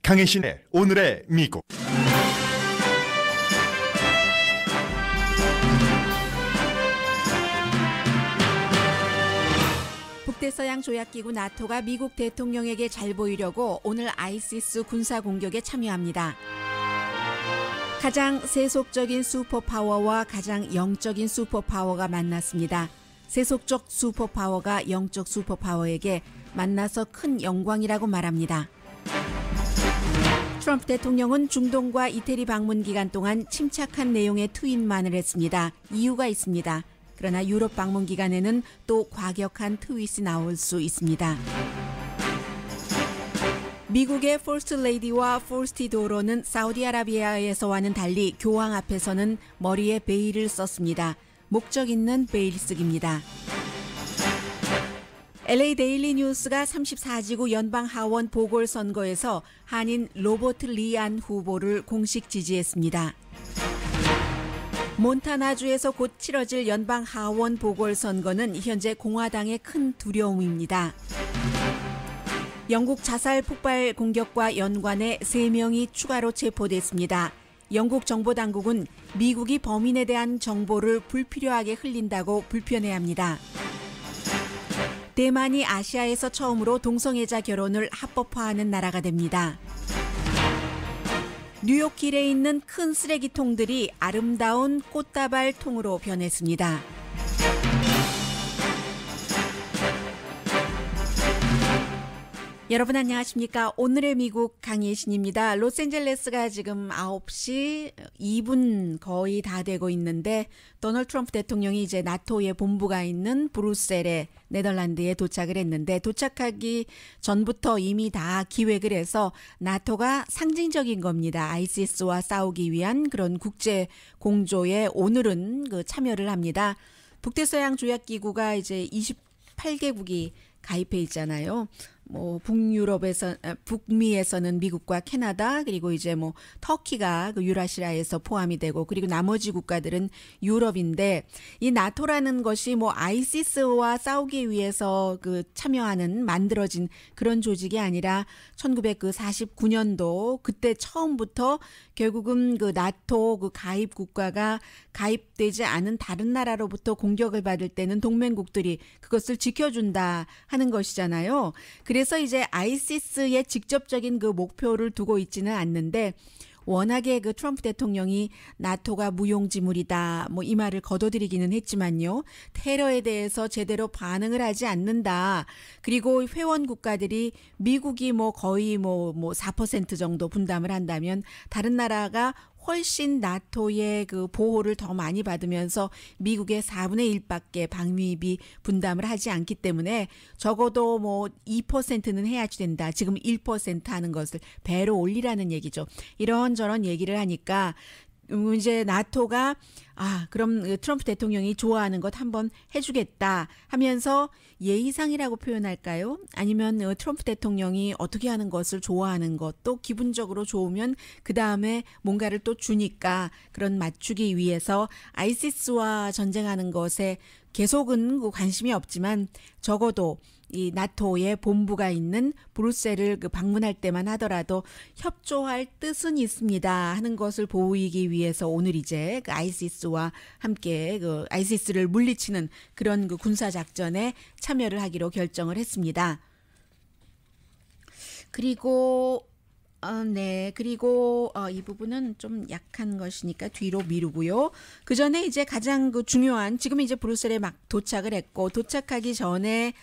강혜신의 오늘의 미국. 북대서양 조약기구 나토가 미국 대통령에게 잘 보이려고 오늘 아이시스 군사 공격에 참여합니다. 가장 세속적인 슈퍼파워와 가장 영적인 슈퍼파워가 만났습니다. 세속적 슈퍼파워가 영적 슈퍼파워에게 만나서 큰 영광이라고 말합니다. 트럼프 대통령은 중동과 이태리 방문 기간 동안 침착한 내용의 트윗만을 했습니다. 이유가 있습니다. 그러나 유럽 방문 기간에는 또 과격한 트윗이 나올 수 있습니다. 미국의 퍼스트 레이디와 퍼스트 도로는 사우디아라비아에서와는 달리 교황 앞에서는 머리에 베일을 썼습니다. 목적 있는 베일 쓰기입니다. LA 데일리 뉴스가 34지구 연방 하원 보궐선거에서 한인 로버트 리안 후보를 공식 지지했습니다. 몬타나주에서 곧 치러질 연방 하원 보궐선거는 현재 공화당의 큰 두려움입니다. 영국 자살 폭발 공격과 연관해 3명이 추가로 체포됐습니다. 영국 정보당국은 미국이 범인에 대한 정보를 불필요하게 흘린다고 불편해합니다. 대만이 아시아에서 처음으로 동성애자 결혼을 합법화하는 나라가 됩니다. 뉴욕 길에 있는 큰 쓰레기통들이 아름다운 꽃다발 통으로 변했습니다. 여러분 안녕하십니까? 오늘의 미국 강예신입니다. 로스앤젤레스가 지금 9시 2분 거의 다 되고 있는데 도널드 트럼프 대통령이 이제 나토의 본부가 있는 브뤼셀에 네덜란드에 도착을 했는데 도착하기 전부터 이미 다 기획을 해서 나토가 상징적인 겁니다. 아이시스와 싸우기 위한 그런 국제 공조에 오늘은 참여를 합니다. 북대서양 조약기구가 이제 28개국이 가입해 있잖아요. 북미에서는 미국과 캐나다 그리고 이제 터키가 유라시아에서 포함이 되고 그리고 나머지 국가들은 유럽인데 이 나토라는 것이 아이시스와 싸우기 위해서 참여하는 만들어진 그런 조직이 아니라 1949년도 그때 처음부터 결국은 나토 가입 국가가 가입되지 않은 다른 나라로부터 공격을 받을 때는 동맹국들이 그것을 지켜준다 하는 것이잖아요. 그래서 이제 아이시스의 직접적인 목표를 두고 있지는 않는데 워낙에 트럼프 대통령이 나토가 무용지물이다 이 말을 거둬들이기는 했지만요. 테러에 대해서 제대로 반응을 하지 않는다. 그리고 회원 국가들이 미국이 거의 4% 정도 분담을 한다면 다른 나라가 훨씬 나토의 보호를 더 많이 받으면서 미국의 4분의 1밖에 방위비 분담을 하지 않기 때문에 적어도 2%는 해야지 된다. 지금 1% 하는 것을 배로 올리라는 얘기죠. 이런저런 얘기를 하니까 이제 나토가 그럼 트럼프 대통령이 좋아하는 것 한번 해주겠다 하면서 예의상이라고 표현할까요? 아니면 트럼프 대통령이 어떻게 하는 것을 좋아하는 것도 기분적으로 좋으면 그 다음에 뭔가를 또 주니까 그런 맞추기 위해서 아이시스와 전쟁하는 것에 계속은 관심이 없지만 적어도 이 나토의 본부가 있는 브뤼셀을 방문할 때만 하더라도 협조할 뜻은 있습니다 하는 것을 보이기 위해서 오늘 이제 아이시스와 함께 아이시스를 물리치는 그런 군사 작전에 참여를 하기로 결정을 했습니다. 그리고 이 부분은 좀 약한 것이니까 뒤로 미루고요. 그 전에 이제 가장 중요한 지금 이제 브뤼셀에 막 도착을 했고 도착하기 전에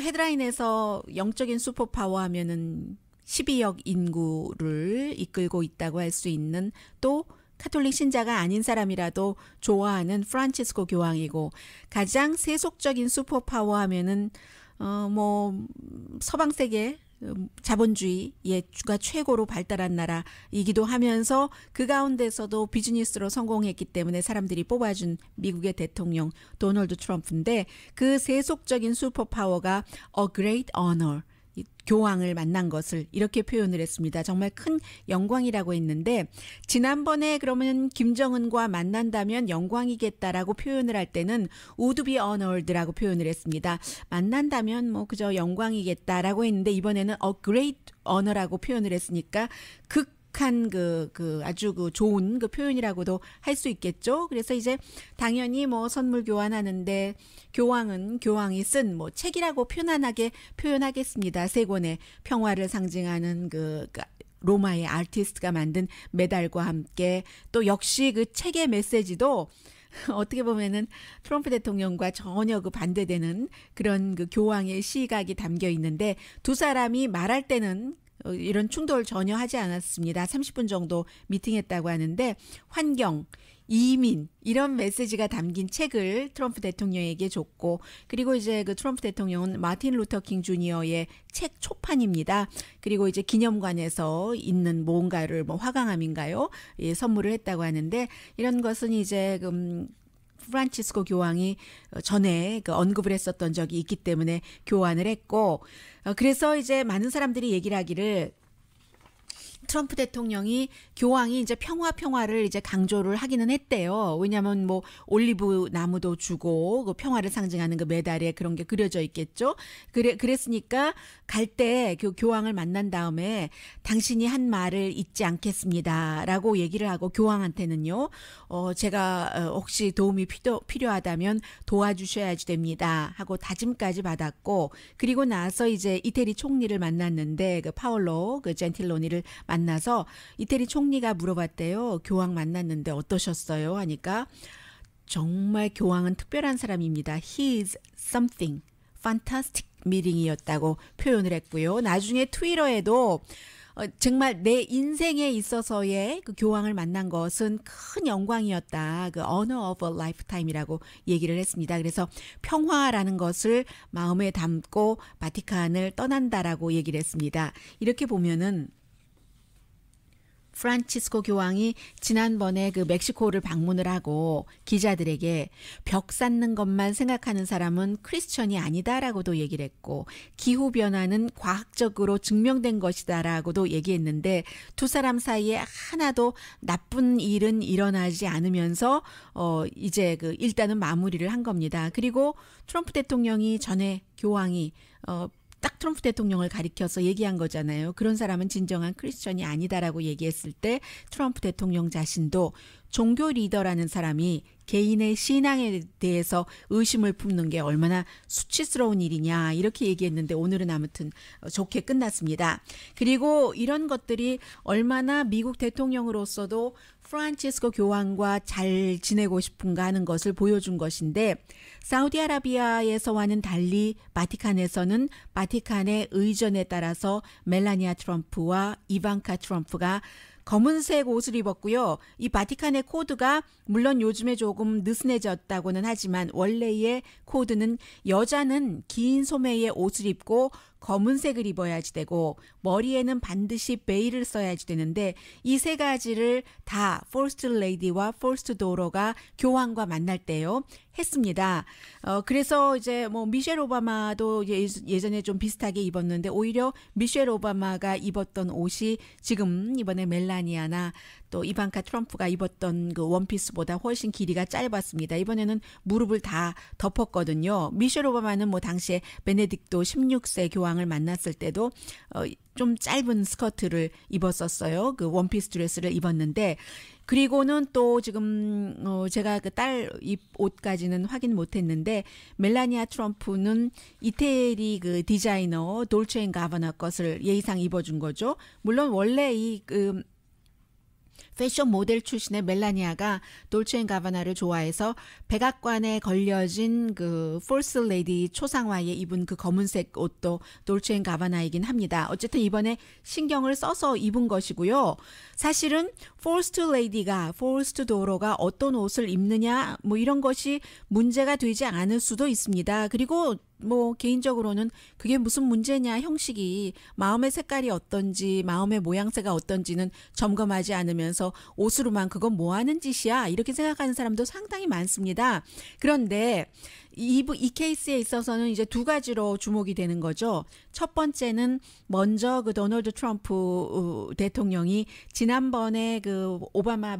헤드라인에서 영적인 슈퍼파워 하면은 12억 인구를 이끌고 있다고 할 수 있는 또 카톨릭 신자가 아닌 사람이라도 좋아하는 프란치스코 교황이고 가장 세속적인 슈퍼파워 하면은 서방 세계 자본주의가 최고로 발달한 나라이기도 하면서 그 가운데서도 비즈니스로 성공했기 때문에 사람들이 뽑아준 미국의 대통령 도널드 트럼프인데 그 세속적인 슈퍼파워가 A Great Honor 이 교황을 만난 것을 이렇게 표현을 했습니다. 정말 큰 영광이라고 했는데 지난번에 그러면 김정은과 만난다면 영광이겠다라고 표현을 할 때는 would be honored라고 표현을 했습니다. 만난다면 뭐 그저 영광이겠다라고 했는데 이번에는 a great honor라고 표현을 했으니까 극한 아주 좋은 그 표현이라고도 할 수 있겠죠. 그래서 이제 당연히 뭐 선물 교환하는데 교황이 쓴 뭐 책이라고 편안하게 표현하겠습니다. 세 권의 평화를 상징하는 로마의 아티스트가 만든 메달과 함께 또 역시 그 책의 메시지도 어떻게 보면은 트럼프 대통령과 전혀 반대되는 그런 교황의 시각이 담겨 있는데 두 사람이 말할 때는 이런 충돌 전혀 하지 않았습니다. 30분 정도 미팅했다고 하는데 환경, 이민 이런 메시지가 담긴 책을 트럼프 대통령에게 줬고 그리고 이제 트럼프 대통령은 마틴 루터 킹 주니어의 책 초판입니다. 그리고 이제 기념관에서 있는 뭔가를 뭐 화강암인가요? 예, 선물을 했다고 하는데 이런 것은 이제 프란치스코 교황이 전에 언급을 했었던 적이 있기 때문에 교환을 했고 그래서 이제 많은 사람들이 얘기를 하기를 트럼프 대통령이 교황이 이제 평화를 이제 강조를 하기는 했대요. 왜냐하면 뭐 올리브 나무도 주고 평화를 상징하는 메달에 그런 게 그려져 있겠죠. 그랬으니까 갈 때 교황을 만난 다음에 당신이 한 말을 잊지 않겠습니다라고 얘기를 하고 교황한테는요. 제가 혹시 도움이 필요하다면 도와주셔야지 됩니다 하고 다짐까지 받았고 그리고 나서 이제 이태리 총리를 만났는데 파올로 젠틸로니를 만나서 이태리 총리가 물어봤대요. 교황 만났는데 어떠셨어요? 하니까 정말 교황은 특별한 사람입니다. He is something fantastic meeting이었다고 표현을 했고요. 나중에 트위터에도 정말 내 인생에 있어서의 교황을 만난 것은 큰 영광이었다. honor of a lifetime이라고 얘기를 했습니다. 그래서 평화라는 것을 마음에 담고 바티칸을 떠난다라고 얘기를 했습니다. 이렇게 보면은 프란치스코 교황이 지난번에 멕시코를 방문을 하고 기자들에게 벽 쌓는 것만 생각하는 사람은 크리스천이 아니다라고도 얘기를 했고 기후변화는 과학적으로 증명된 것이다라고도 얘기했는데 두 사람 사이에 하나도 나쁜 일은 일어나지 않으면서 이제 일단은 마무리를 한 겁니다. 그리고 트럼프 대통령이 전에 교황이 딱 트럼프 대통령을 가리켜서 얘기한 거잖아요. 그런 사람은 진정한 크리스천이 아니다라고 얘기했을 때 트럼프 대통령 자신도 종교 리더라는 사람이 개인의 신앙에 대해서 의심을 품는 게 얼마나 수치스러운 일이냐 이렇게 얘기했는데 오늘은 아무튼 좋게 끝났습니다. 그리고 이런 것들이 얼마나 미국 대통령으로서도 프란치스코 교황과 잘 지내고 싶은가 하는 것을 보여준 것인데 사우디아라비아에서와는 달리 바티칸에서는 바티칸의 의전에 따라서 멜라니아 트럼프와 이방카 트럼프가 검은색 옷을 입었고요. 이 바티칸의 코드가 물론 요즘에 조금 느슨해졌다고는 하지만 원래의 코드는 여자는 긴 소매의 옷을 입고 검은색을 입어야지 되고 머리에는 반드시 베일을 써야지 되는데 이 세 가지를 다 퍼스트 레이디와 퍼스트 도어가 교황과 만날 때요 했습니다. 그래서 이제 뭐 미셸 오바마도 예전에 좀 비슷하게 입었는데 오히려 미셸 오바마가 입었던 옷이 지금 이번에 멜라니아나 또 이방카 트럼프가 입었던 원피스보다 훨씬 길이가 짧았습니다. 이번에는 무릎을 다 덮었거든요. 미셸 오바마는 뭐 당시에 베네딕토 16세 교황을 만났을 때도 좀 짧은 스커트를 입었었어요. 원피스 드레스를 입었는데 그리고는 또 지금 제가 딸 입 옷까지는 확인 못했는데 멜라니아 트럼프는 이태리 디자이너 돌체앤가바나 것을 예의상 입어준 거죠. 물론 원래 패션 모델 출신의 멜라니아가 돌체앤가바나를 좋아해서 백악관에 걸려진 폴스 레이디 초상화에 입은 검은색 옷도 돌체앤가바나이긴 합니다. 어쨌든 이번에 신경을 써서 입은 것이고요. 사실은 퍼스트 레이디가 퍼스트 도어가 어떤 옷을 입느냐 뭐 이런 것이 문제가 되지 않을 수도 있습니다. 그리고 뭐 개인적으로는 그게 무슨 문제냐 형식이 마음의 색깔이 어떤지 마음의 모양새가 어떤지는 점검하지 않으면서 나와서 옷으로만 그건 뭐 하는 짓이야 이렇게 생각하는 사람도 상당히 많습니다. 그런데 이 케이스에 있어서는 이제 두 가지로 주목이 되는 거죠. 첫 번째는 먼저 그 도널드 트럼프 대통령이 지난번에 그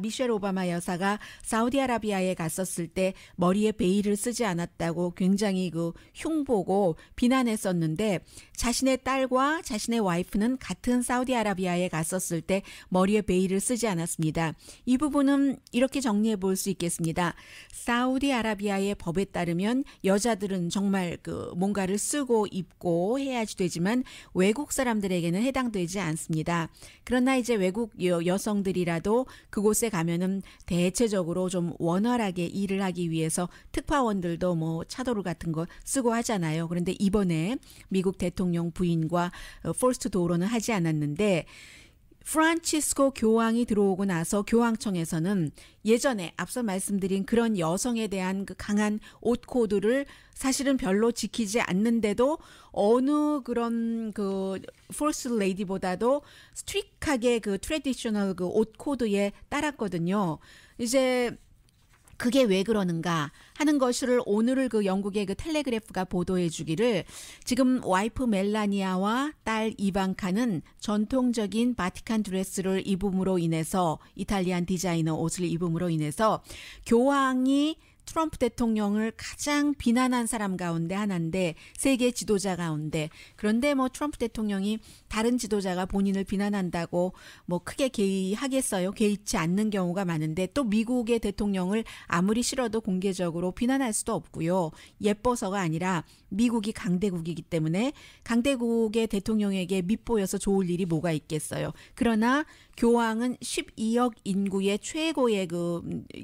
미셸 오바마 여사가 사우디아라비아에 갔었을 때 머리에 베일을 쓰지 않았다고 굉장히 그 흉보고 비난했었는데 자신의 딸과 자신의 와이프는 같은 사우디아라비아에 갔었을 때 머리에 베일을 쓰지 않았습니다. 이 부분은 이렇게 정리해 볼 수 있겠습니다. 사우디아라비아의 법에 따르면 여자들은 정말 그 뭔가를 쓰고 입고 해야지 되지만 외국 사람들에게는 해당되지 않습니다. 그러나 이제 외국 여성들이라도 그곳에 가면은 대체적으로 좀 원활하게 일을 하기 위해서 특파원들도 뭐 차도르 같은 거 쓰고 하잖아요. 그런데 이번에 미국 대통령 부인과 퍼스트 도어로는 하지 않았는데 프란치스코 교황이 들어오고 나서 교황청에서는 예전에 앞서 말씀드린 그런 여성에 대한 그 강한 옷 코드를 사실은 별로 지키지 않는데도 어느 그런 그 퍼스트 레이디보다도 스트릭하게 그 트래디셔널 그 옷 코드에 따랐거든요. 이제 그게 왜 그러는가 하는 것을 오늘을 그 영국의 그 텔레그래프가 보도해 주기를 지금 와이프 멜라니아와 딸 이방카는 전통적인 바티칸 드레스를 입음으로 인해서 이탈리안 디자이너 옷을 입음으로 인해서 교황이 트럼프 대통령을 가장 비난한 사람 가운데 하나인데 세계 지도자 가운데 그런데 뭐 트럼프 대통령이 다른 지도자가 본인을 비난한다고 뭐 크게 개의하겠어요? 개의치 않는 경우가 많은데 또 미국의 대통령을 아무리 싫어도 공개적으로 비난할 수도 없고요. 예뻐서가 아니라 미국이 강대국이기 때문에 강대국의 대통령에게 밉보여서 좋을 일이 뭐가 있겠어요. 그러나 교황은 12억 인구의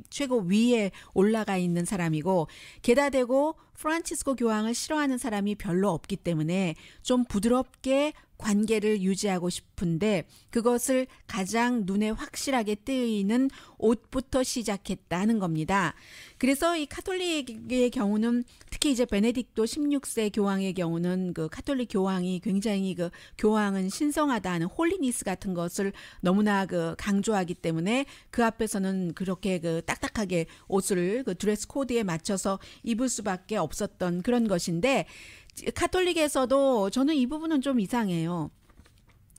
최고 위에 올라가 있는 사람이고 게다 대고 프란치스코 교황을 싫어하는 사람이 별로 없기 때문에 좀 부드럽게 관계를 유지하고 싶은데 그것을 가장 눈에 확실하게 띄는 옷부터 시작했다는 겁니다. 그래서 이 카톨릭의 경우는 특히 이제 베네딕토 16세 교황의 경우는 그 카톨릭 교황이 굉장히 그 교황은 신성하다는 홀리니스 같은 것을 너무나 그 강조하기 때문에 그 앞에서는 그렇게 그 딱딱하게 옷을 그 드레스 코드에 맞춰서 입을 수밖에 없었던 그런 것인데 카톨릭에서도 저는 이 부분은 좀 이상해요.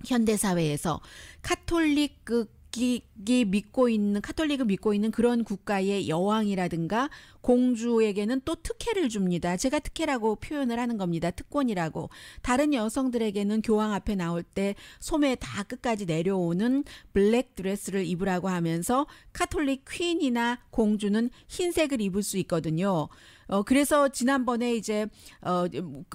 현대 사회에서 카톨릭이 믿고 있는 카톨릭을 믿고 있는 그런 국가의 여왕이라든가 공주에게는 또 특혜를 줍니다. 제가 특혜라고 표현을 하는 겁니다. 특권이라고. 다른 여성들에게는 교황 앞에 나올 때 소매 다 끝까지 내려오는 블랙 드레스를 입으라고 하면서 카톨릭 퀸이나 공주는 흰색을 입을 수 있거든요. 그래서 지난번에 이제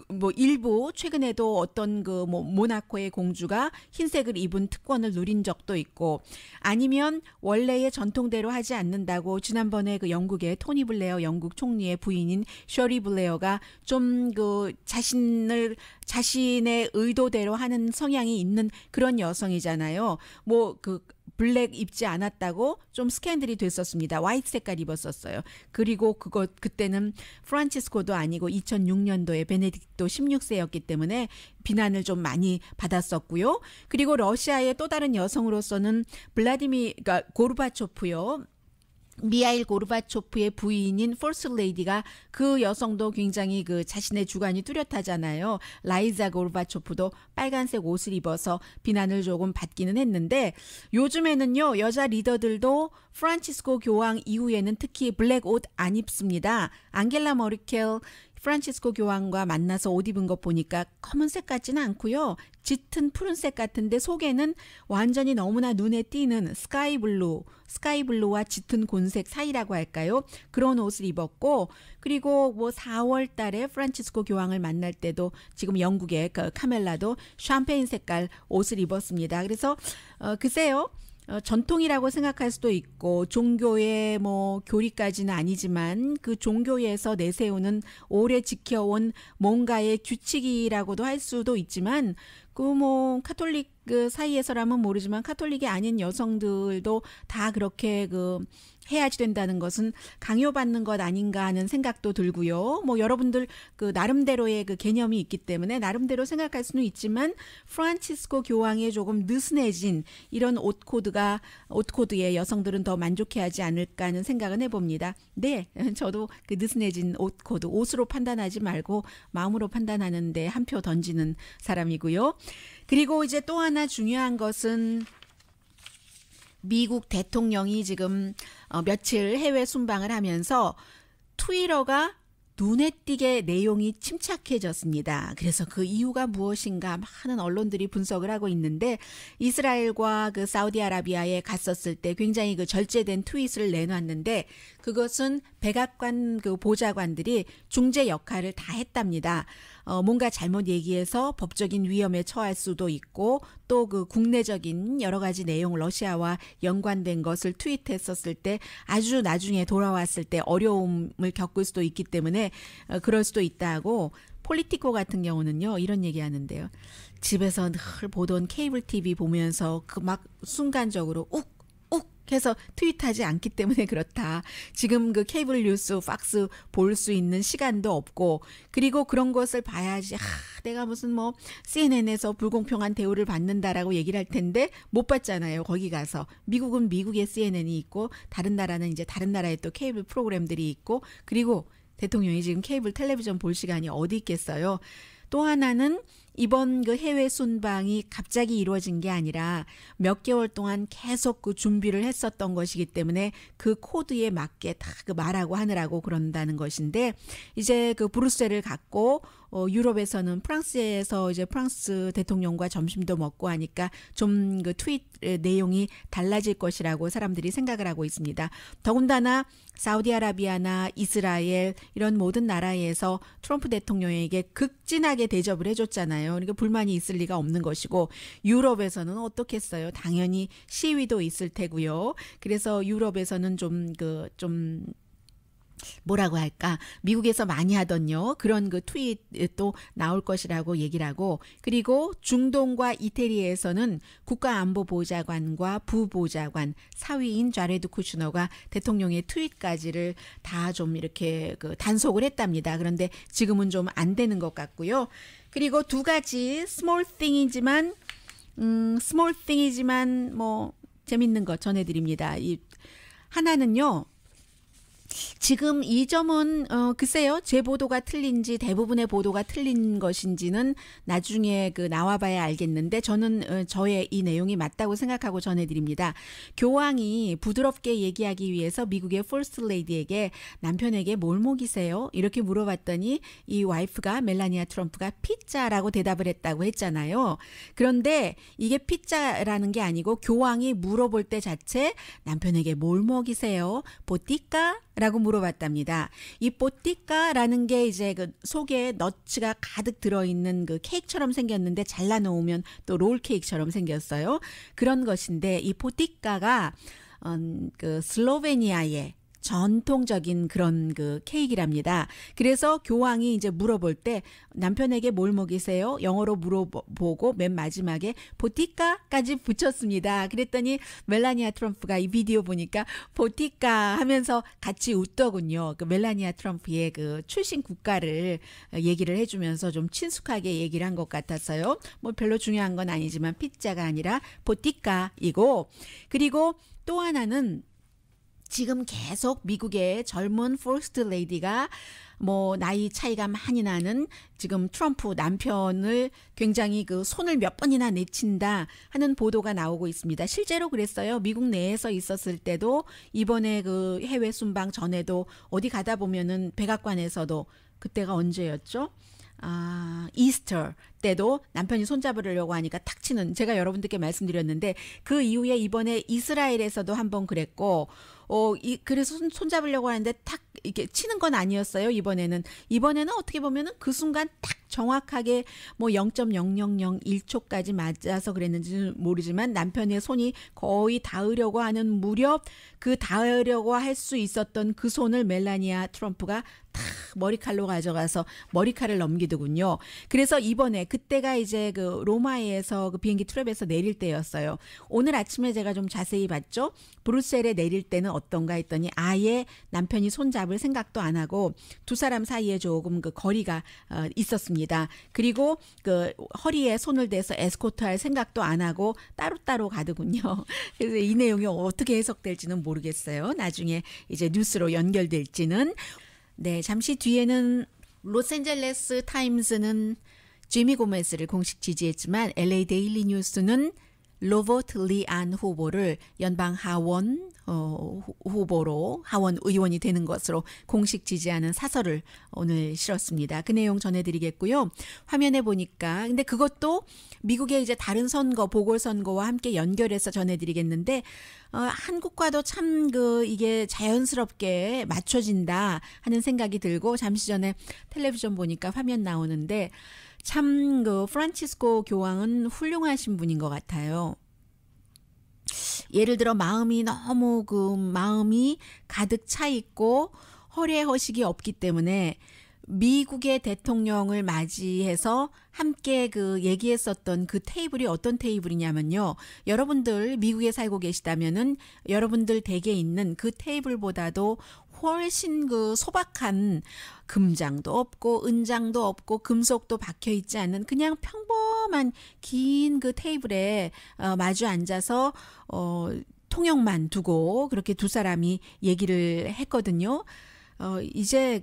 뭐 일부 최근에도 어떤 그 뭐 모나코의 공주가 흰색을 입은 특권을 누린 적도 있고 아니면 원래의 전통대로 하지 않는다고 지난번에 그 영국의 토니 블레어 영국 총리의 부인인 셔리 블레어가 좀 그 자신의 의도대로 하는 성향이 있는 그런 여성이잖아요. 뭐 그 블랙 입지 않았다고 좀 스캔들이 됐었습니다. 화이트 색깔 입었었어요. 그리고 그때는 프란치스코도 아니고 2006년도에 베네딕토 16세였기 때문에 비난을 좀 많이 받았었고요. 그리고 러시아의 또 다른 여성으로서는 그러니까 고르바초프요. 미하일 고르바초프의 부인인 퍼스트 레이디가 그 여성도 굉장히 그 자신의 주관이 뚜렷하잖아요. 라이자 고르바초프도 빨간색 옷을 입어서 비난을 조금 받기는 했는데 요즘에는요 여자 리더들도 프란치스코 교황 이후에는 특히 블랙 옷 안 입습니다. 앙겔라 머르켈 프란치스코 교황과 만나서 옷 입은 것 보니까 검은색 같지는 않고요. 짙은 푸른색 같은데 속에는 완전히 너무나 눈에 띄는 스카이블루와 짙은 곤색 사이라고 할까요? 그런 옷을 입었고 그리고 뭐 4월 달에 프란치스코 교황을 만날 때도 지금 영국의 그 카멜라도 샴페인 색깔 옷을 입었습니다. 그래서 글쎄요. 전통이라고 생각할 수도 있고 종교의 뭐 교리까지는 아니지만 그 종교에서 내세우는 오래 지켜온 뭔가의 규칙이라고도 할 수도 있지만 그 뭐 카톨릭 그 사이에서라면 모르지만 카톨릭이 아닌 여성들도 다 그렇게 그 해야지 된다는 것은 강요받는 것 아닌가 하는 생각도 들고요. 뭐 여러분들 그 나름대로의 그 개념이 있기 때문에 나름대로 생각할 수는 있지만 프란치스코 교황의 조금 느슨해진 이런 옷 코드에 여성들은 더 만족해하지 않을까 하는 생각은 해봅니다. 네, 저도 그 느슨해진 옷 코드, 옷으로 판단하지 말고 마음으로 판단하는데 한 표 던지는 사람이고요. 그리고 이제 또 하나 중요한 것은 미국 대통령이 지금 며칠 해외 순방을 하면서 트위터가 눈에 띄게 내용이 침착해졌습니다. 그래서 그 이유가 무엇인가 많은 언론들이 분석을 하고 있는데 이스라엘과 그 사우디아라비아에 갔었을 때 굉장히 그 절제된 트윗을 내놨는데 그것은 백악관 그 보좌관들이 중재 역할을 다 했답니다. 뭔가 잘못 얘기해서 법적인 위험에 처할 수도 있고 또 그 국내적인 여러 가지 내용 러시아와 연관된 것을 트윗했었을 때 아주 나중에 돌아왔을 때 어려움을 겪을 수도 있기 때문에 그럴 수도 있다고 폴리티코 같은 경우는요 이런 얘기하는데요. 집에서 늘 보던 케이블 TV 보면서 그 막 순간적으로 욱 해서 트윗하지 않기 때문에 그렇다. 지금 그 케이블 뉴스, 팍스 볼 수 있는 시간도 없고 그리고 그런 것을 봐야지 내가 무슨 뭐 CNN에서 불공평한 대우를 받는다라고 얘기를 할 텐데 못 받잖아요. 거기 가서. 미국은 미국의 CNN이 있고 다른 나라는 이제 다른 나라의 또 케이블 프로그램들이 있고 그리고 대통령이 지금 케이블 텔레비전 볼 시간이 어디 있겠어요. 또 하나는 이번 그 해외 순방이 갑자기 이루어진 게 아니라 몇 개월 동안 계속 그 준비를 했었던 것이기 때문에 그 코드에 맞게 다 그 말하고 하느라고 그런다는 것인데 이제 그 브뤼셀을 갔고 유럽에서는 프랑스에서 이제 프랑스 대통령과 점심도 먹고 하니까 좀 그 트윗 내용이 달라질 것이라고 사람들이 생각을 하고 있습니다. 더군다나 사우디아라비아나 이스라엘 이런 모든 나라에서 트럼프 대통령에게 극진하게 대접을 해줬잖아요. 그러니까 불만이 있을 리가 없는 것이고 유럽에서는 어떻겠어요? 당연히 시위도 있을 테고요. 그래서 유럽에서는 좀 뭐라고 할까? 미국에서 많이 하던요. 그런 그 트윗도 나올 것이라고 얘기를 하고 그리고 중동과 이태리에서는 국가안보보좌관과 부보좌관 사위인 자레드 쿠슈너가 대통령의 트윗까지를 다 좀 이렇게 그 단속을 했답니다. 그런데 지금은 좀 안 되는 것 같고요. 그리고 두 가지 스몰 띵이지만 뭐 재밌는 거 전해드립니다. 하나는요. 지금 이 점은 글쎄요. 제 보도가 틀린지 대부분의 보도가 틀린 것인지는 나중에 그 나와봐야 알겠는데 저는 저의 이 내용이 맞다고 생각하고 전해드립니다. 교황이 부드럽게 얘기하기 위해서 미국의 퍼스트 레이디에게 남편에게 뭘 먹이세요? 이렇게 물어봤더니 이 와이프가 멜라니아 트럼프가 피자라고 대답을 했다고 했잖아요. 그런데 이게 피자라는 게 아니고 교황이 물어볼 때 자체 남편에게 뭘 먹이세요? 보띠까? 라고 물어봤답니다. 이 뽀띠까라는 게 이제 그 속에 너츠가 가득 들어있는 그 케이크처럼 생겼는데 잘라놓으면 또 롤 케이크처럼 생겼어요. 그런 것인데 이 뽀띠까가 그 슬로베니아의 전통적인 그런 그 케이크랍니다. 그래서 교황이 이제 물어볼 때 남편에게 뭘 먹이세요? 영어로 물어보고 맨 마지막에 보티까까지 붙였습니다. 그랬더니 멜라니아 트럼프가 이 비디오 보니까 보티까 하면서 같이 웃더군요. 그 멜라니아 트럼프의 그 출신 국가를 얘기를 해주면서 좀 친숙하게 얘기를 한 것 같았어요. 뭐 별로 중요한 건 아니지만 피자가 아니라 보티까이고 그리고 또 하나는 지금 계속 미국의 젊은 퍼스트 레이디가 뭐 나이 차이가 많이 나는 지금 트럼프 남편을 굉장히 그 손을 몇 번이나 내친다 하는 보도가 나오고 있습니다. 실제로 그랬어요. 미국 내에서 있었을 때도 이번에 그 해외 순방 전에도 어디 가다 보면은 백악관에서도 그때가 언제였죠? 이스터 때도 남편이 손잡으려고 하니까 탁 치는 제가 여러분들께 말씀드렸는데 그 이후에 이번에 이스라엘에서도 한번 그랬고 그래서 손잡으려고 하는데 탁 이렇게 치는 건 아니었어요. 이번에는 어떻게 보면은 그 순간 딱 정확하게 뭐 0.0001초까지 맞아서 그랬는지는 모르지만 남편의 손이 거의 닿으려고 하는 무렵 그 닿으려고 할 수 있었던 그 손을 멜라니아 트럼프가 탁 머리칼로 가져가서 머리칼을 넘기더군요. 그래서 이번에 그때가 이제 그 로마에서 그 비행기 트랩에서 내릴 때였어요. 오늘 아침에 제가 좀 자세히 봤죠. 브뤼셀에 내릴 때는 어떤가 했더니 아예 남편이 손잡을 생각도 안 하고 두 사람 사이에 조금 그 거리가 있었습니다. 그리고 그 허리에 손을 대서 에스코트할 생각도 안 하고 따로따로 가더군요. 그래서 이 내용이 어떻게 해석될지는 모르겠어요. 나중에 이제 뉴스로 연결될지는. 네, 잠시 뒤에는 로스앤젤레스 타임스는 지미 고메스를 공식 지지했지만 LA 데일리 뉴스는 로버트 리안 후보를 연방 하원 후보로 하원 의원이 되는 것으로 공식 지지하는 사설을 오늘 실었습니다. 그 내용 전해드리겠고요. 화면에 보니까 근데 그것도 미국의 이제 다른 선거 보궐선거와 함께 연결해서 전해드리겠는데 한국과도 참 이게 자연스럽게 맞춰진다 하는 생각이 들고 잠시 전에 텔레비전 보니까 화면 나오는데 참 프란치스코 교황은 훌륭하신 분인 것 같아요. 예를 들어 마음이 너무 마음이 가득 차 있고 허례 허식이 없기 때문에 미국의 대통령을 맞이해서 함께 얘기했었던 그 테이블이 어떤 테이블이냐면요. 여러분들 미국에 살고 계시다면은 여러분들 댁에 있는 그 테이블보다도 훨씬 소박한 금장도 없고 은장도 없고 금속도 박혀 있지 않는 그냥 평범한 긴 그 테이블에 마주 앉아서 통역만 두고 그렇게 두 사람이 얘기를 했거든요. 이제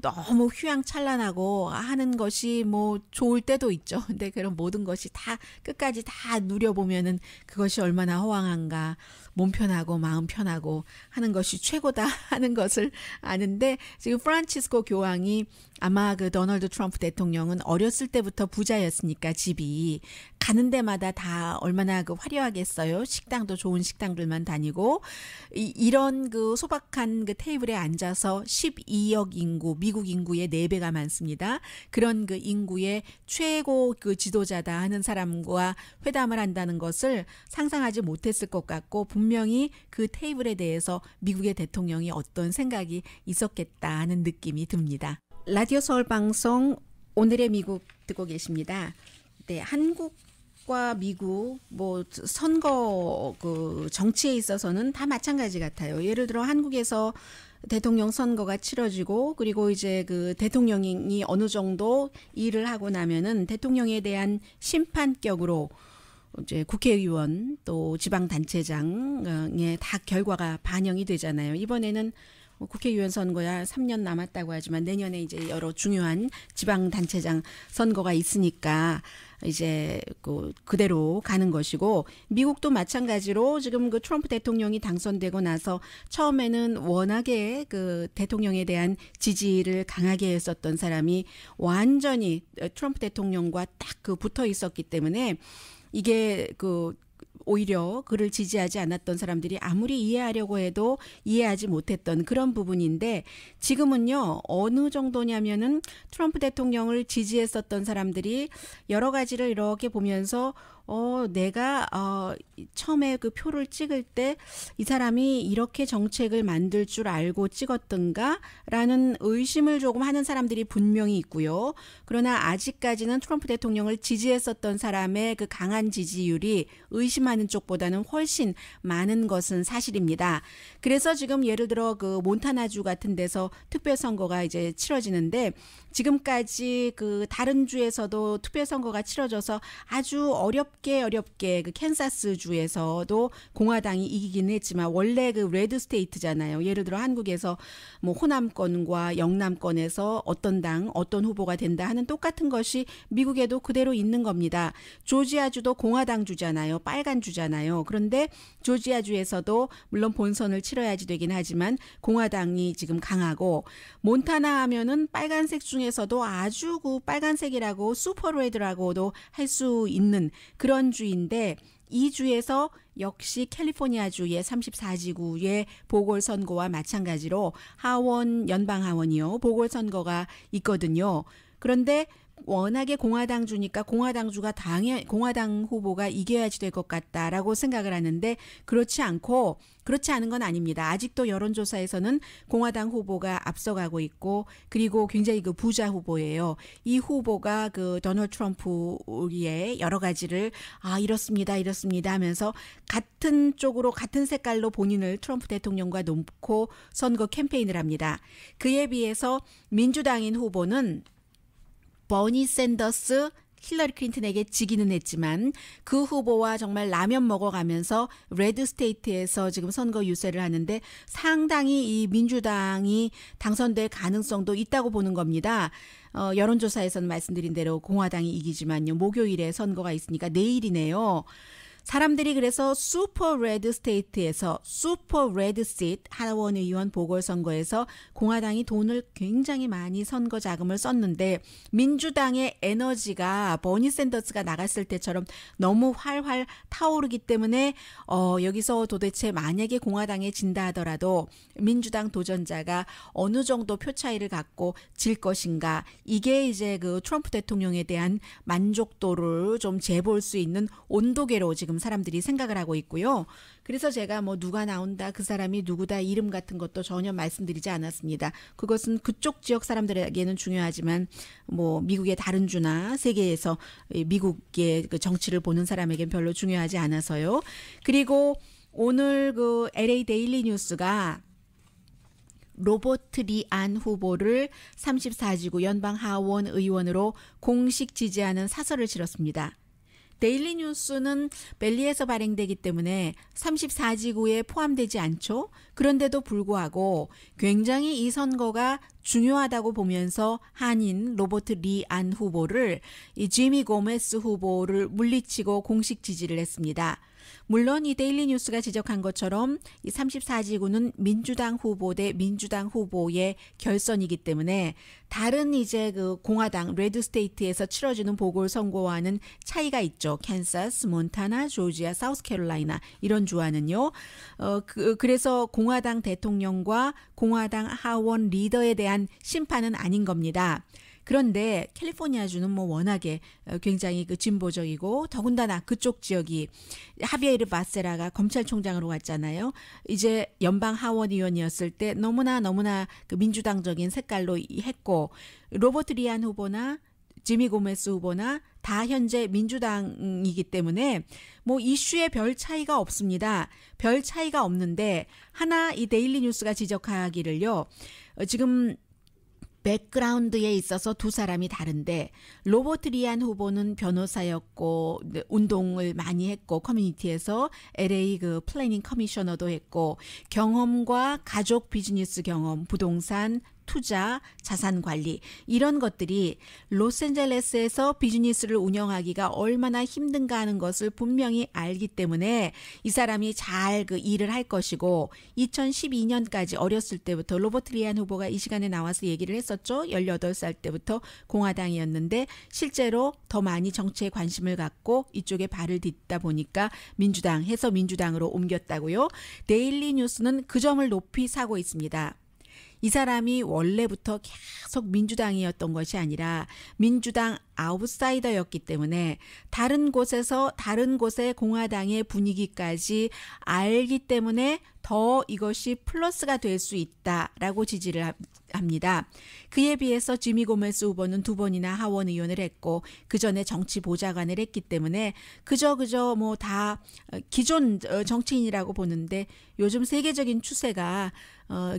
너무 휘황찬란하고 하는 것이 뭐 좋을 때도 있죠. 근데 그런 모든 것이 다 끝까지 다 누려보면은 그것이 얼마나 허황한가. 몸 편하고 마음 편하고 하는 것이 최고다 하는 것을 아는데 지금 프란치스코 교황이 아마 도널드 트럼프 대통령은 어렸을 때부터 부자였으니까 집이 가는 데마다 다 얼마나 화려하겠어요. 식당도 좋은 식당들만 다니고 이런 소박한 테이블에 앉아서 12억 인구, 미국 인구의 4배가 많습니다. 그런 인구의 최고 지도자다 하는 사람과 회담을 한다는 것을 상상하지 못했을 것 같고 분명히 그 테이블에 대해서 미국의 대통령이 어떤 생각이 있었겠다 하는 느낌이 듭니다. 라디오 서울 방송 오늘의 미국 듣고 계십니다. 네, 한국과 미국 뭐 선거 정치에 있어서는 다 마찬가지 같아요. 예를 들어 한국에서 대통령 선거가 치러지고 그리고 이제 대통령이 어느 정도 일을 하고 나면은 대통령에 대한 심판격으로 이제 국회의원 또 지방단체장의 다 결과가 반영이 되잖아요. 이번에는 국회의원 선거야 3년 남았다고 하지만 내년에 이제 여러 중요한 지방단체장 선거가 있으니까 이제 그대로 가는 것이고 미국도 마찬가지로 지금 트럼프 대통령이 당선되고 나서 처음에는 워낙에 대통령에 대한 지지를 강하게 했었던 사람이 완전히 트럼프 대통령과 딱 붙어 있었기 때문에 이게 오히려 그를 지지하지 않았던 사람들이 아무리 이해하려고 해도 이해하지 못했던 그런 부분인데 지금은요 어느 정도냐면은 트럼프 대통령을 지지했었던 사람들이 여러 가지를 이렇게 보면서 내가 처음에 표를 찍을 때 이 사람이 이렇게 정책을 만들 줄 알고 찍었던가라는 의심을 조금 하는 사람들이 분명히 있고요. 그러나 아직까지는 트럼프 대통령을 지지했었던 사람의 강한 지지율이 의심하는 쪽보다는 훨씬 많은 것은 사실입니다. 그래서 지금 예를 들어 몬타나주 같은 데서 특별선거가 이제 치러지는데 지금까지 다른 주에서도 특별선거가 치러져서 아주 어렵게 캔사스 주에서도 공화당이 이기긴 했지만 원래 레드 스테이트잖아요. 예를 들어 한국에서 뭐 호남권과 영남권에서 어떤 당, 어떤 후보가 된다 하는 똑같은 것이 미국에도 그대로 있는 겁니다. 조지아주도 공화당 주잖아요. 빨간 주잖아요. 그런데 조지아주에서도 물론 본선을 치러야지 되긴 하지만 공화당이 지금 강하고, 몬타나 하면은 빨간색 중에서도 아주 그 빨간색이라고 슈퍼레드라고도 할 수 있는 그런 주인데, 이 주에서 역시 캘리포니아주의 34지구의 보궐선거와 마찬가지로 연방 하원이요. 보궐선거가 있거든요. 그런데 워낙에 공화당 주니까 공화당 후보가 이겨야지 될 것 같다라고 생각을 하는데, 그렇지 않은 건 아닙니다. 아직도 여론조사에서는 공화당 후보가 앞서가고 있고, 그리고 굉장히 그 부자 후보예요. 이 후보가 그 도널드 트럼프의 여러 가지를 이렇습니다 하면서 같은 쪽으로 같은 색깔로 본인을 트럼프 대통령과 놓고 선거 캠페인을 합니다. 그에 비해서 민주당인 후보는 버니 샌더스, 힐러리 클린턴에게 지기는 했지만 그 후보와 정말 라면 먹어가면서 레드 스테이트에서 지금 선거 유세를 하는데, 상당히 이 민주당이 당선될 가능성도 있다고 보는 겁니다. 여론조사에서는 말씀드린 대로 공화당이 이기지만요. 목요일에 선거가 있으니까 내일이네요. 사람들이 그래서 슈퍼 레드 스테이트에서 슈퍼 레드 시트 하원 의원 보궐선거에서 공화당이 돈을 굉장히 많이 선거 자금을 썼는데, 민주당의 에너지가 버니 샌더스가 나갔을 때처럼 너무 활활 타오르기 때문에 여기서 도대체 만약에 공화당에 진다 하더라도 민주당 도전자가 어느 정도 표 차이를 갖고 질 것인가, 이게 이제 그 트럼프 대통령에 대한 만족도를 좀 재볼 수 있는 온도계로 지금 사람들이 생각을 하고 있고요. 그래서 제가 뭐 누가 나온다, 그 사람이 누구다, 이름 같은 것도 전혀 말씀드리지 않았습니다. 그것은 그쪽 지역 사람들에게는 중요하지만 뭐 미국의 다른 주나 세계에서 미국의 그 정치를 보는 사람에겐 별로 중요하지 않아서요. 그리고 오늘 그 LA 데일리 뉴스가 로버트 리 안 후보를 34지구 연방 하원 의원으로 공식 지지하는 사설을 실었습니다. 데일리 뉴스는 벨리에서 발행되기 때문에 34지구에 포함되지 않죠. 그런데도 불구하고 굉장히 이 선거가 중요하다고 보면서 한인 로버트 리 안 후보를 이 지미 고메스 후보를 물리치고 공식 지지를 했습니다. 물론 이 데일리 뉴스가 지적한 것처럼 이 34지구는 민주당 후보 대 민주당 후보의 결선이기 때문에 다른 이제 그 공화당 레드 스테이트에서 치러지는 보궐선거와는 차이가 있죠. 캔사스, 몬타나, 조지아, 사우스캐롤라이나 이런 주와는요. 그래서 공화당 대통령과 공화당 하원 리더에 대한 심판은 아닌 겁니다. 그런데 캘리포니아주는 뭐 워낙에 굉장히 그 진보적이고, 더군다나 그쪽 지역이 하비에르 바세라가 검찰총장으로 갔잖아요. 이제 연방 하원의원이었을 때 너무나 그 민주당적인 색깔로 했고, 로버트 리안 후보나 지미 고메스 후보나 다 현재 민주당이기 때문에 뭐 이슈에 별 차이가 없습니다. 별 차이가 없는데 하나 이 데일리 뉴스가 지적하기를요. 지금 백그라운드에 있어서 두 사람이 다른데, 로버트 리안 후보는 변호사였고 운동을 많이 했고 커뮤니티에서 LA 그 플래닝 커미셔너도 했고, 경험과 가족 비즈니스 경험, 부동산 투자, 자산 관리, 이런 것들이 로스앤젤레스에서 비즈니스를 운영하기가 얼마나 힘든가 하는 것을 분명히 알기 때문에 이 사람이 잘 그 일을 할 것이고, 2012년까지 어렸을 때부터 로버트 리안 후보가 이 시간에 나와서 얘기를 했었죠. 18살 때부터 공화당이었는데 실제로 더 많이 정치에 관심을 갖고 이쪽에 발을 딛다 보니까 민주당으로 옮겼다고요. 데일리 뉴스는 그 점을 높이 사고 있습니다. 이 사람이 원래부터 계속 민주당이었던 것이 아니라 민주당 아웃사이더였기 때문에 다른 곳의 공화당의 분위기까지 알기 때문에 더 이것이 플러스가 될 수 있다라고 지지를 합니다. 그에 비해서 지미 고메스 후보는 2번이나 하원 의원을 했고 그 전에 정치 보좌관을 했기 때문에 그저 뭐 다 기존 정치인이라고 보는데, 요즘 세계적인 추세가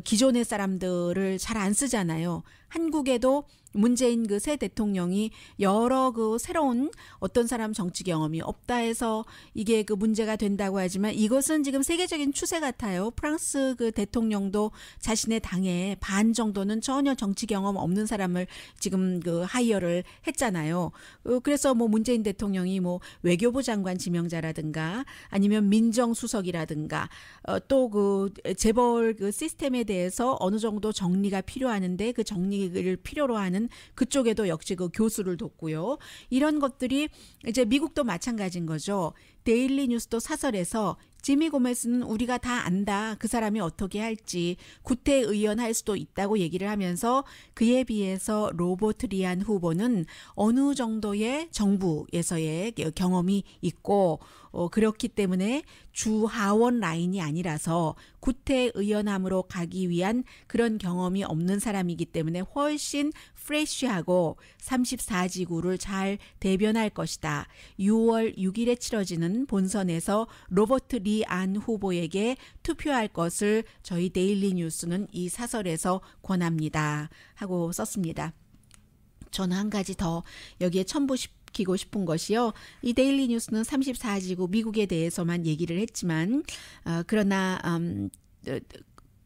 기존의 사람들을 잘 안 쓰잖아요. 한국에도 문재인 그 새 대통령이 여러 그 새로운 어떤 사람 정치 경험이 없다 해서 이게 그 문제가 된다고 하지만 이것은 지금 세계적인 추세 같아요. 프랑스 그 대통령도 자신의 당에 반 정도는 전혀 정치 경험 없는 사람을 지금 그 하이어를 했잖아요. 그래서 뭐 문재인 대통령이 뭐 외교부 장관 지명자라든가 아니면 민정수석이라든가 또 그 재벌 그 시스템에 대해서 어느 정도 정리가 필요하는데 그 정리를 필요로 하는 그쪽에도 역시 그 교수를 뒀고요. 이런 것들이 이제 미국도 마찬가지인 거죠. 데일리 뉴스도 사설에서 지미 고메스는 우리가 다 안다. 그 사람이 어떻게 할지 구태의원 할 수도 있다고 얘기를 하면서 그에 비해서 로버트 리안 후보는 어느 정도의 정부에서의 경험이 있고 그렇기 때문에 주 하원 라인이 아니라서 구태의원함으로 가기 위한 그런 경험이 없는 사람이기 때문에 훨씬 프레쉬하고 34지구를 잘 대변할 것이다. 6월 6일에 치러지는 본선에서 로버트 리안 후보에게 투표할 것을 저희 데일리 뉴스는 이 사설에서 권합니다. 하고 썼습니다. 저는 한 가지 더 여기에 첨부시키고 싶은 것이요. 이 데일리 뉴스는 34지구 미국에 대해서만 얘기를 했지만 그러나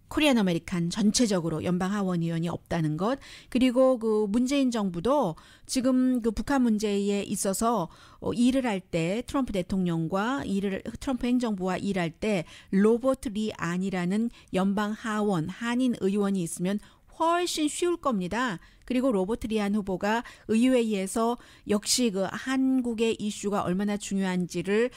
코리안 아메리칸 전체적으로 연방 하원 의원이 없다는 것, 그리고 그 문재인 정부도 지금 그 북한 문제에 있어서 일을 할 때 트럼프 대통령과 트럼프 행정부와 일할 때 로버트 리안이라는 연방 하원 한인 의원이 있으면 훨씬 쉬울 겁니다. 그리고 로버트 리안 후보가 의회에서 역시 그 한국의 이슈가 얼마나 중요한지를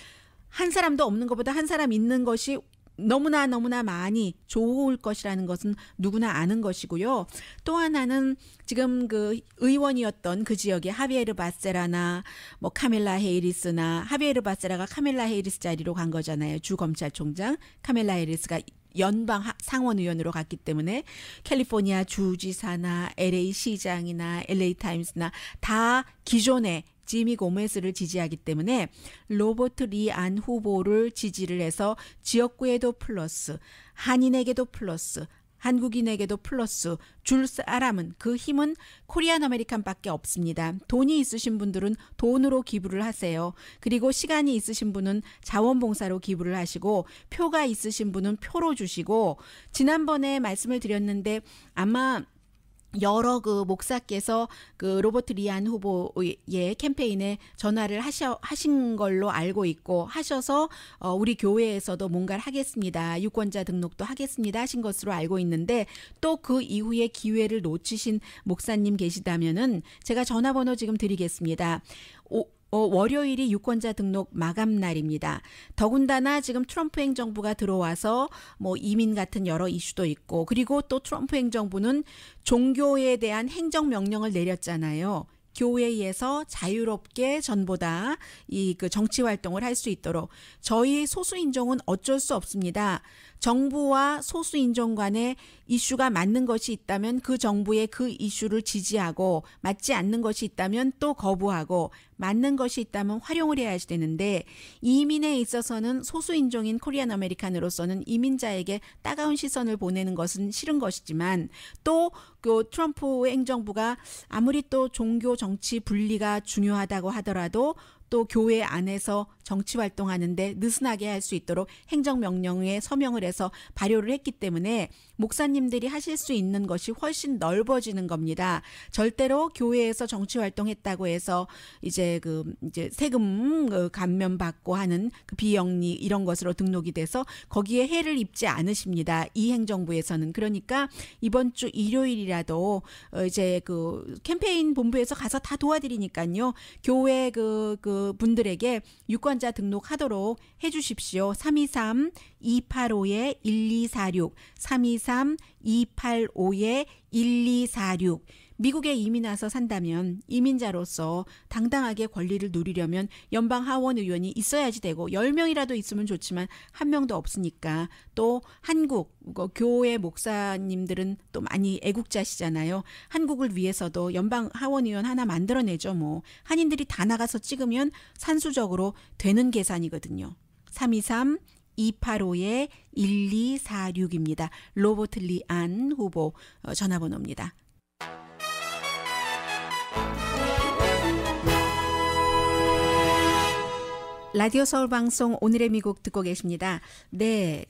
한 사람도 없는 것보다 한 사람 있는 것이 너무나 많이 좋을 것이라는 것은 누구나 아는 것이고요. 또 하나는 지금 그 의원이었던 그 지역의 하비에르 바세라나 뭐 카멜라 헤이리스나 하비에르 바세라가 카멜라 헤이리스 자리로 간 거잖아요. 주 검찰총장 카멜라 헤이리스가 연방 상원 의원으로 갔기 때문에 캘리포니아 주지사나 LA 시장이나 LA 타임스나 다 기존의 지미 고메스를 지지하기 때문에 로버트 리안 후보를 지지를 해서 지역구에도 플러스, 한인에게도 플러스, 한국인에게도 플러스 줄 사람은 그 힘은 코리안 아메리칸밖에 없습니다. 돈이 있으신 분들은 돈으로 기부를 하세요. 그리고 시간이 있으신 분은 자원봉사로 기부를 하시고 표가 있으신 분은 표로 주시고 지난번에 말씀을 드렸는데 아마 여러 그 목사께서 그 로버트 리안 후보의 캠페인에 전화를 하신 걸로 알고 있고 하셔서 우리 교회에서도 뭔가를 하겠습니다. 유권자 등록도 하겠습니다 하신 것으로 알고 있는데 또 그 이후에 기회를 놓치신 목사님 계시다면은 제가 전화번호 지금 드리겠습니다. 월요일이 유권자 등록 마감 날입니다. 더군다나 지금 트럼프 행정부가 들어와서 뭐 이민 같은 여러 이슈도 있고 그리고 또 트럼프 행정부는 종교에 대한 행정명령을 내렸잖아요. 교회에서 자유롭게 전보다 이 그 정치 활동을 할 수 있도록 저희 소수인종은 어쩔 수 없습니다. 정부와 소수인종 간의 이슈가 맞는 것이 있다면 그 정부의 그 이슈를 지지하고 맞지 않는 것이 있다면 또 거부하고 맞는 것이 있다면 활용을 해야 되는데 이민에 있어서는 소수인종인 코리안 아메리칸으로서는 이민자에게 따가운 시선을 보내는 것은 싫은 것이지만 또 그 트럼프 행정부가 아무리 또 종교 정치 분리가 중요하다고 하더라도 또 교회 안에서 정치 활동하는데 느슨하게 할 수 있도록 행정명령에 서명을 해서 발효를 했기 때문에 목사님들이 하실 수 있는 것이 훨씬 넓어지는 겁니다. 절대로 교회에서 정치 활동했다고 해서 이제 세금 감면 받고 하는 그 비영리 이런 것으로 등록이 돼서 거기에 해를 입지 않으십니다. 이 행정부에서는. 그러니까 이번 주 일요일이라도 이제 그 캠페인 본부에서 가서 다 도와드리니까요. 교회 그 분들에게 유권자 등록하도록 해주십시오. 323-285-1246 323-285-1246 미국에 이민 와서 산다면 이민자로서 당당하게 권리를 누리려면 연방 하원 의원이 있어야지 되고 10명이라도 있으면 좋지만 한 명도 없으니까 또 한국 교회 목사님들은 또 많이 애국자시잖아요. 한국을 위해서도 연방 하원 의원 하나 만들어내죠. 뭐 한인들이 다 나가서 찍으면 산수적으로 되는 계산이거든요. 323-285-1246입니다. 로버트 리안 후보 전화번호입니다. 라디오 서울 방송 오늘의 미국 듣고 계십니다. 네,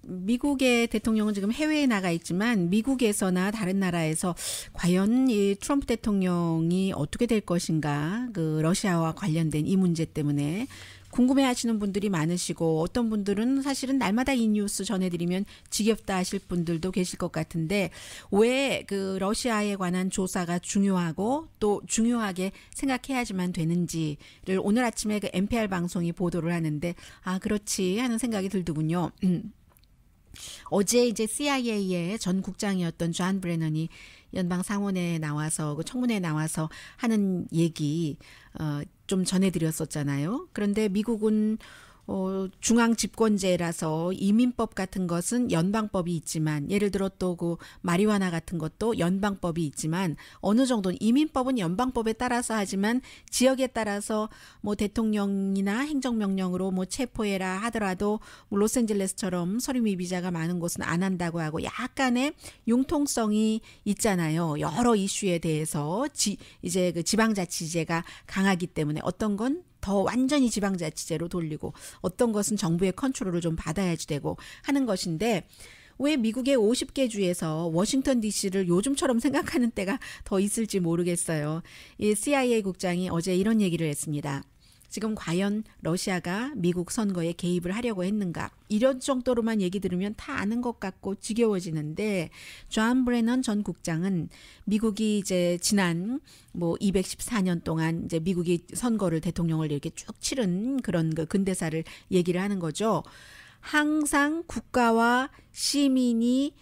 미국의 대통령은 지금 해외에 나가 있지만 미국에서나 다른 나라에서 과연 이 트럼프 대통령이 어떻게 될 것인가, 러시아와 관련된 이 문제 때문에 궁금해하시는 분들이 많으시고, 어떤 분들은 사실은 날마다 이 뉴스 전해드리면 지겹다 하실 분들도 계실 것 같은데, 왜 러시아에 관한 조사가 중요하고 또 중요하게 생각해야지만 되는지를 오늘 아침에 NPR 방송이 보도를 하는데, 아 그렇지 하는 생각이 들더군요. 어제 이제 CIA의 전 국장이었던 존 브래넌이 연방 상원에 나와서 청문회에 나와서 하는 얘기 좀 전해드렸었잖아요. 그런데 미국은 중앙 집권제라서 이민법 같은 것은 연방법이 있지만, 예를 들어 또 마리화나 같은 것도 연방법이 있지만, 어느 정도는 이민법은 연방법에 따라서 하지만 지역에 따라서 뭐 대통령이나 행정명령으로 뭐 체포해라 하더라도 뭐 로스앤젤레스처럼 서류 미비자가 많은 곳은 안 한다고 하고 약간의 융통성이 있잖아요. 여러 이슈에 대해서 이제 지방자치제가 강하기 때문에 어떤 건 더 완전히 지방자치제로 돌리고 어떤 것은 정부의 컨트롤을 좀 받아야지 되고 하는 것인데, 왜 미국의 50개 주에서 워싱턴 DC를 요즘처럼 생각하는 때가 더 있을지 모르겠어요. 이 CIA 국장이 어제 이런 얘기를 했습니다. 지금 과연 러시아가 미국 선거에 개입을 하려고 했는가, 이런 정도로만 얘기 들으면 다 아는 것 같고 지겨워지는데, 존 브래넌 전 국장은 미국이 이제 지난 214년 동안 이제 미국이 선거를, 대통령을 이렇게 쭉 치른 그런 근대사를 얘기를 하는 거죠. 항상 국가와 시민이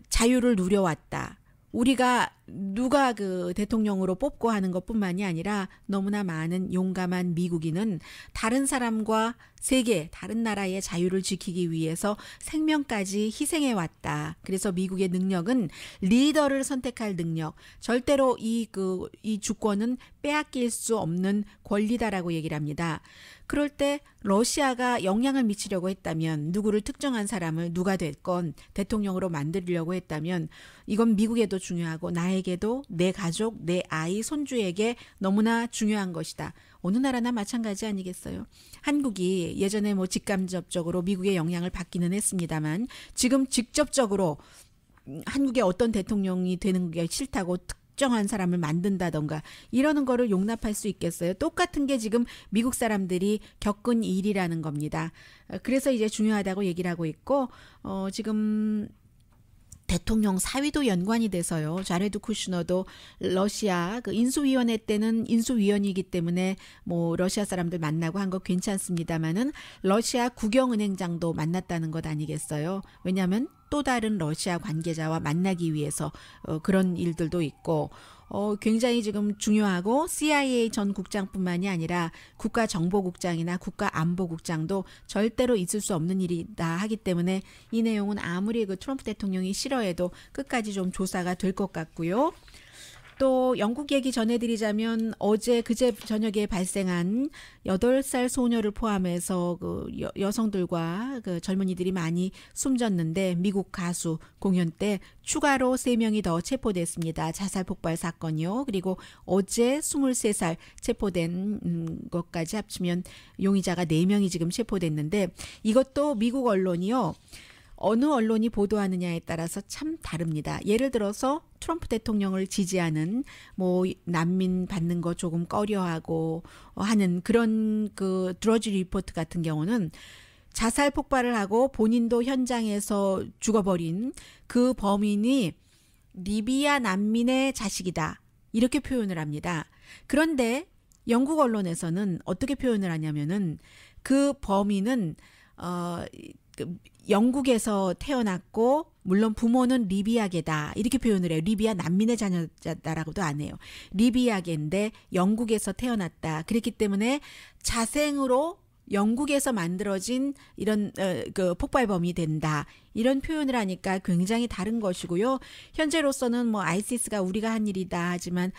자유를 누려왔다. 우리가 누가 대통령으로 뽑고 하는 것뿐만이 아니라 너무나 많은 용감한 미국인은 다른 사람과 세계, 다른 나라의 자유를 지키기 위해서 생명까지 희생해 왔다. 그래서 미국의 능력은 리더를 선택할 능력, 절대로 이 주권은 빼앗길 수 없는 권리다라고 얘기를 합니다. 그럴 때 러시아가 영향을 미치려고 했다면, 누구를 특정한 사람을 누가 됐건 대통령으로 만들려고 했다면, 이건 미국에도 중요하고 나에게도, 내 가족, 내 아이, 손주에게 너무나 중요한 것이다. 어느 나라나 마찬가지 아니겠어요? 한국이 예전에 직간접적으로 미국의 영향을 받기는 했습니다만, 지금 직접적으로 한국의 어떤 대통령이 되는 게 싫다고 특정한 사람을 만든다던가 이러는 거를 용납할 수 있겠어요? 똑같은 게 지금 미국 사람들이 겪은 일이라는 겁니다. 그래서 이제 중요하다고 얘기를 하고 있고, 지금 대통령 사위도 연관이 돼서요. 자레드 쿠슈너도 러시아 인수위원회 때는 인수위원이기 때문에 러시아 사람들 만나고 한 거 괜찮습니다만은, 러시아 국영은행장도 만났다는 것 아니겠어요? 왜냐하면 또 다른 러시아 관계자와 만나기 위해서 그런 일들도 있고, 굉장히 지금 중요하고, CIA 전 국장뿐만이 아니라 국가정보국장이나 국가안보국장도 절대로 있을 수 없는 일이다 하기 때문에, 이 내용은 아무리 트럼프 대통령이 싫어해도 끝까지 좀 조사가 될 것 같고요. 또 영국 얘기 전해드리자면, 그제 저녁에 발생한 8살 소녀를 포함해서 여성들과 젊은이들이 많이 숨졌는데, 미국 가수 공연 때 추가로 3명이 더 체포됐습니다. 자살 폭발 사건이요. 그리고 어제 23살 체포된 것까지 합치면 용의자가 4명이 지금 체포됐는데, 이것도 미국 언론이요, 어느 언론이 보도하느냐에 따라서 참 다릅니다. 예를 들어서 트럼프 대통령을 지지하는 난민 받는 거 조금 꺼려하고 하는 그런 드러지 리포트 같은 경우는, 자살 폭발을 하고 본인도 현장에서 죽어버린 그 범인이 리비아 난민의 자식이다, 이렇게 표현을 합니다. 그런데 영국 언론에서는 어떻게 표현을 하냐면은, 그 범인은 영국에서 태어났고 물론 부모는 리비아계다, 이렇게 표현을 해요. 리비아 난민의 자녀다라고도 안 해요. 리비아계인데 영국에서 태어났다. 그렇기 때문에 자생으로 영국에서 만들어진 이런 폭발범이 된다, 이런 표현을 하니까 굉장히 다른 것이고요. 현재로서는 아이시스가 우리가 한 일이다 하지만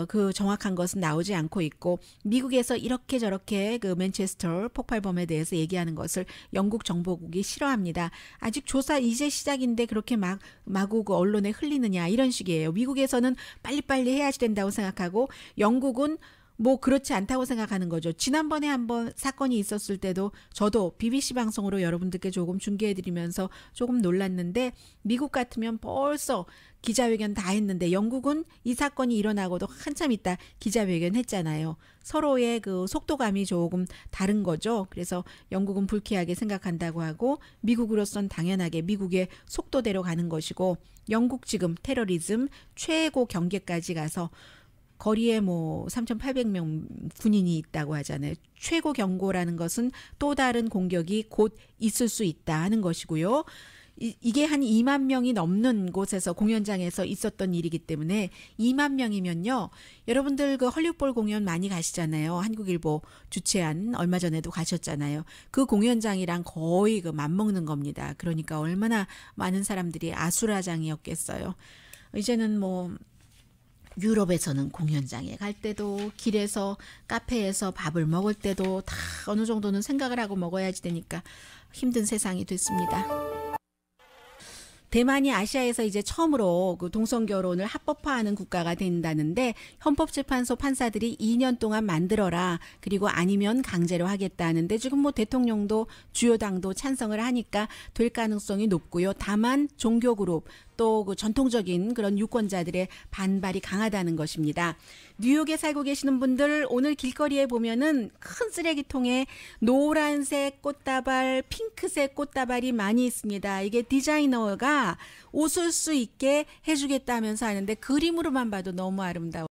그 정확한 것은 나오지 않고 있고, 미국에서 이렇게 저렇게 맨체스터 폭발범에 대해서 얘기하는 것을 영국 정보국이 싫어합니다. 아직 조사 이제 시작인데 그렇게 마구 언론에 흘리느냐, 이런 식이에요. 미국에서는 빨리빨리 해야지 된다고 생각하고, 영국은 뭐 그렇지 않다고 생각하는 거죠. 지난번에 한번 사건이 있었을 때도 저도 BBC 방송으로 여러분들께 조금 중계해드리면서 조금 놀랐는데 미국 같으면 벌써 기자회견 다 했는데 영국은 이 사건이 일어나고도 한참 있다 기자회견 했잖아요. 서로의 그 속도감이 조금 다른 거죠. 그래서 영국은 불쾌하게 생각한다고 하고 미국으로선 당연하게 미국의 속도대로 가는 것이고 영국 지금 테러리즘 최고 경계까지 가서 거리에 뭐 3,800명 군인이 있다고 하잖아요. 최고 경고라는 것은 또 다른 공격이 곧 있을 수 있다 하는 것이고요. 이게 한 2만 명이 넘는 곳에서 공연장에서 있었던 일이기 때문에 2만 명이면요. 여러분들 그 헐리우드 공연 많이 가시잖아요. 한국일보 주최한 얼마 전에도 가셨잖아요. 그 공연장이랑 거의 그 맞먹는 겁니다. 그러니까 얼마나 많은 사람들이 아수라장이었겠어요. 이제는 뭐 유럽에서는 공연장에 갈 때도 길에서 카페에서 밥을 먹을 때도 다 어느 정도는 생각을 하고 먹어야지 되니까 힘든 세상이 됐습니다. 대만이 아시아에서 이제 처음으로 그 동성결혼을 합법화하는 국가가 된다는데 헌법재판소 판사들이 2년 동안 만들어라. 그리고 아니면 강제로 하겠다 하는데 지금 뭐 대통령도 주요 당도 찬성을 하니까 될 가능성이 높고요. 다만 종교그룹 또 그 전통적인 그런 유권자들의 반발이 강하다는 것입니다. 뉴욕에 살고 계시는 분들 오늘 길거리에 보면은 큰 쓰레기통에 노란색 꽃다발, 핑크색 꽃다발이 많이 있습니다. 이게 디자이너가 웃을 수 있게 해주겠다면서 하는데 그림으로만 봐도 너무 아름다워요.